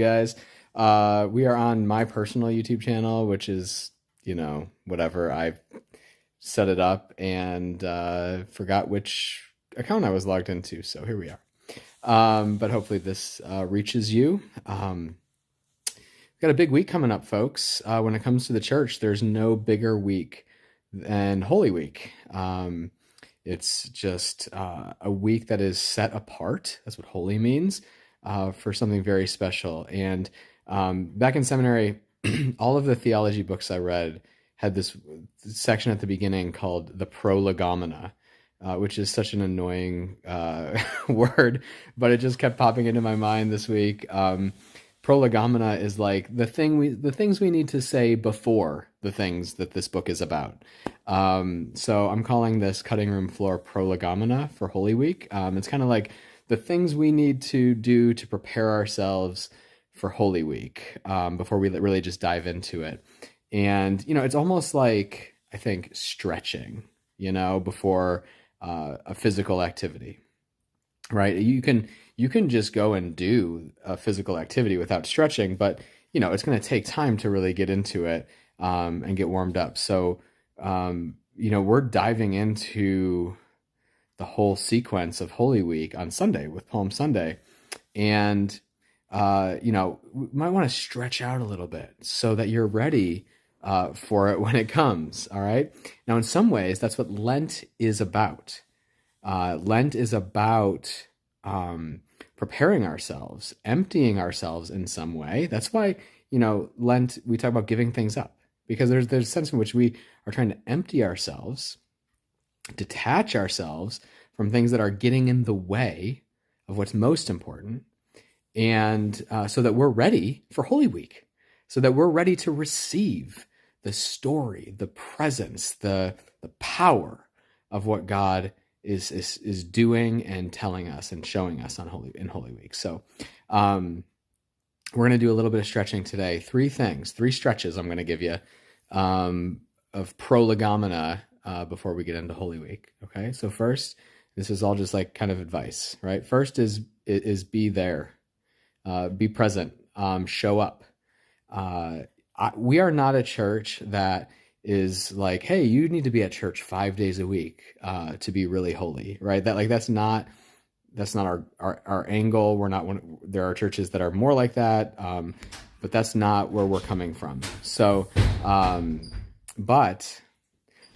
Guys. We are on my personal YouTube channel, which is, whatever. I set it up and forgot which account I was logged into. So here we are. But hopefully this reaches you. We've got a big week coming up, folks. When it comes to the church, there's no bigger week than Holy Week. It's just a week that is set apart. That's what holy means. For something very special. And back in seminary, all of the theology books I read had this section at the beginning called the Prolegomena, which is such an annoying word, but it just kept popping into my mind this week. Prolegomena is like the things we need to say before the things that this book is about. So I'm calling this cutting room floor Prolegomena for Holy Week. It's kind of like the things we need to do to prepare ourselves for Holy Week before we really just dive into it. And, it's almost like, I think, stretching, before a physical activity, right? You can just go and do a physical activity without stretching, but, it's going to take time to really get into it and get warmed up. So, we're diving into the whole sequence of Holy Week on Sunday with Palm Sunday. And, we might want to stretch out a little bit so that you're ready for it when it comes. All right. Now, in some ways, that's what Lent is about. Lent is about preparing ourselves, emptying ourselves in some way. That's why, Lent, we talk about giving things up, because there's a sense in which we are trying to empty ourselves, detach ourselves from things that are getting in the way of what's most important, and so that we're ready for Holy Week, so that we're ready to receive the story, the presence, the power of what God is doing and telling us and showing us in Holy Week. So we're going to do a little bit of stretching today. Three stretches I'm going to give you of Prolegomena before we get into Holy Week. Okay, so first, this is all just like kind of advice, right? First is be there, be present, show up. We are not a church that is like, hey, you need to be at church 5 days a week to be really holy, right? That's not our angle. We're not one. There are churches that are more like that, but that's not where we're coming from. So, but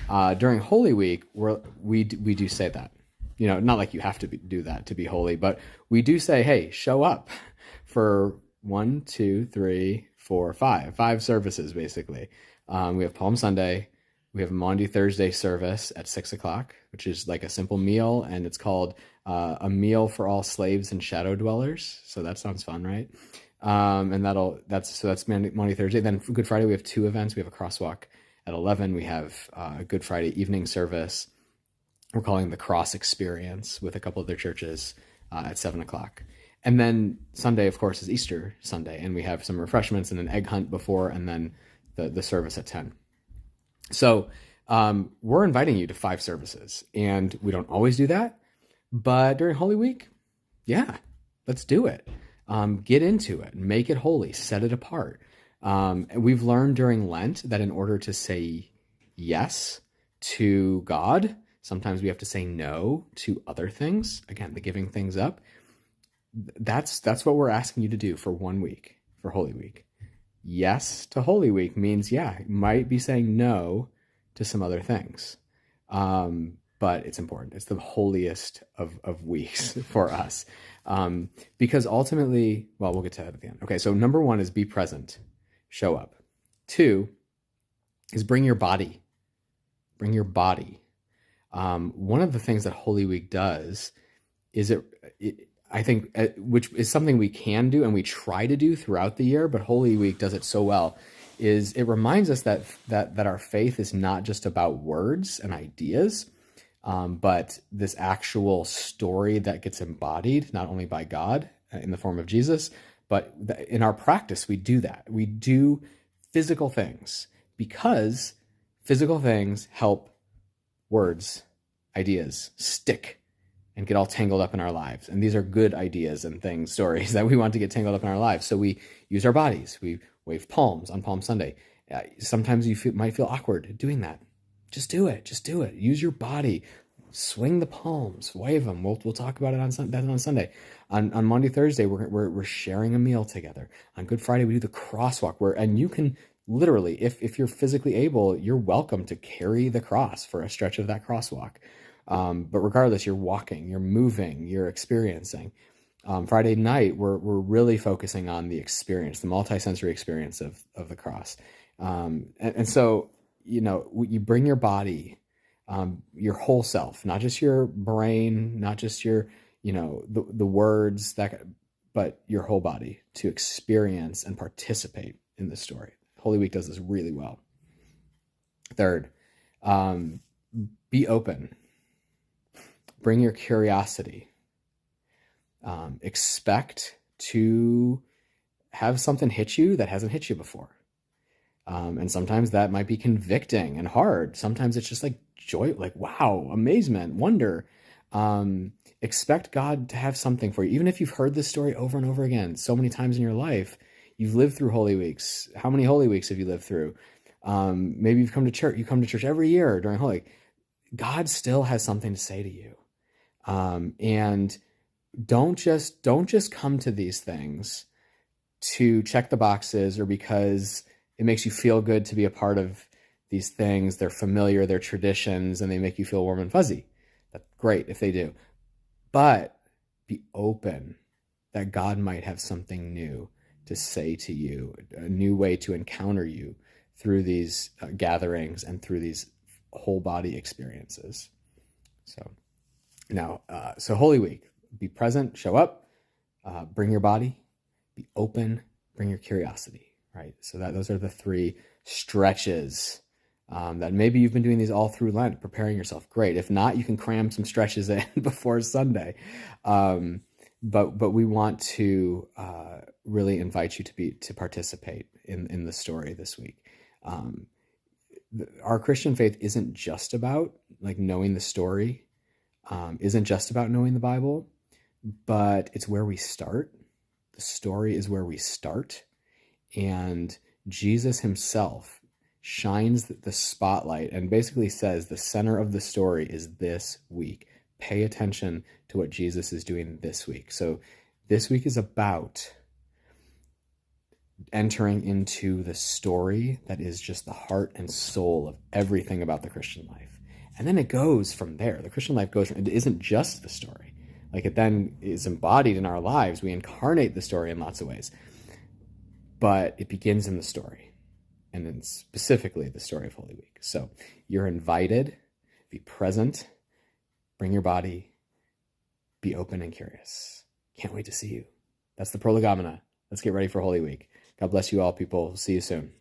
during Holy Week, we do say that, not like you have to do that to be holy, but we do say, hey, show up for 1, 2, 3, 4, 5 services, basically. We have Palm Sunday. We have Maundy Thursday service at 6:00, which is like a simple meal, and it's called a meal for all slaves and shadow dwellers. So that sounds fun, right? And that's Maundy Thursday. Then for Good Friday, we have 2 events. We have a crosswalk at 11. We have a Good Friday evening service. We're calling the Cross Experience with a couple other churches at 7:00. And then Sunday, of course, is Easter Sunday, and we have some refreshments and an egg hunt before, and then the service at 10. So we're inviting you to 5 services, and we don't always do that, but during Holy Week, yeah, let's do it. Get into it, make it holy, set it apart. We've learned during Lent that in order to say yes to God, sometimes we have to say no to other things. Again, the giving things up. That's what we're asking you to do for 1 week, for Holy Week. Yes to Holy Week means, yeah, you might be saying no to some other things. But it's important. It's the holiest of weeks for us. Because ultimately, well, we'll get to that at the end. Okay, so number 1 is be present, show up. 2 is bring your body. Bring your body. One of the things that Holy Week does is I think, which is something we can do and we try to do throughout the year, but Holy Week does it so well, is it reminds us that our faith is not just about words and ideas, but this actual story that gets embodied not only by God in the form of Jesus, but in our practice, we do that. We do physical things because physical things help words, ideas stick and get all tangled up in our lives. And these are good ideas and things, stories that we want to get tangled up in our lives. So we use our bodies. We wave palms on Palm Sunday. Sometimes you might feel awkward doing that. Just do it. Just do it. Use your body. Swing the palms, wave them. We'll talk about it on Sunday. On Monday, Thursday, we're sharing a meal together. On Good Friday, we do the crosswalk, and you can literally, if you're physically able, you're welcome to carry the cross for a stretch of that crosswalk. But regardless, you're walking, you're moving, you're experiencing. Friday night, we're really focusing on the experience, the multisensory experience of the cross. And so, you bring your body, your whole self, not just your brain, not just your, the words, but your whole body to experience and participate in the story. Holy Week does this really well. Third, be open. Bring your curiosity. Expect to have something hit you that hasn't hit you before. And sometimes that might be convicting and hard. Sometimes it's just like joy, like, wow, amazement, wonder. Expect God to have something for you. Even if you've heard this story over and over again so many times in your life, you've lived through Holy Weeks. How many Holy Weeks have you lived through? Maybe you come to church every year during Holy Week. God still has something to say to you. And don't just come to these things to check the boxes or because it makes you feel good to be a part of these things. They're familiar, they're traditions, and they make you feel warm and fuzzy. That's great if they do. But be open that God might have something new to say to you, a new way to encounter you through these gatherings and through these whole body experiences. So now, Holy Week, be present, show up, bring your body, be open, bring your curiosity, right? So those are the three stretches that maybe you've been doing these all through Lent, preparing yourself. Great. If not, you can cram some stretches in before Sunday. But we want to really invite you to participate in the story this week. Our Christian faith isn't just about like knowing the story, isn't just about knowing the Bible, but it's where we start. The story is where we start, and Jesus himself shines the spotlight and basically says the center of the story is this week. Pay attention to what Jesus is doing this week. So this week is about entering into the story that is just the heart and soul of everything about the Christian life. And then it goes from there. The Christian life goes from, it isn't just the story. Like it then is embodied in our lives. We incarnate the story in lots of ways. But it begins in the story. And then specifically the story of Holy Week. So you're invited, be present, bring your body, be open and curious. Can't wait to see you. That's the Prolegomena. Let's get ready for Holy Week. God bless you all, people. See you soon.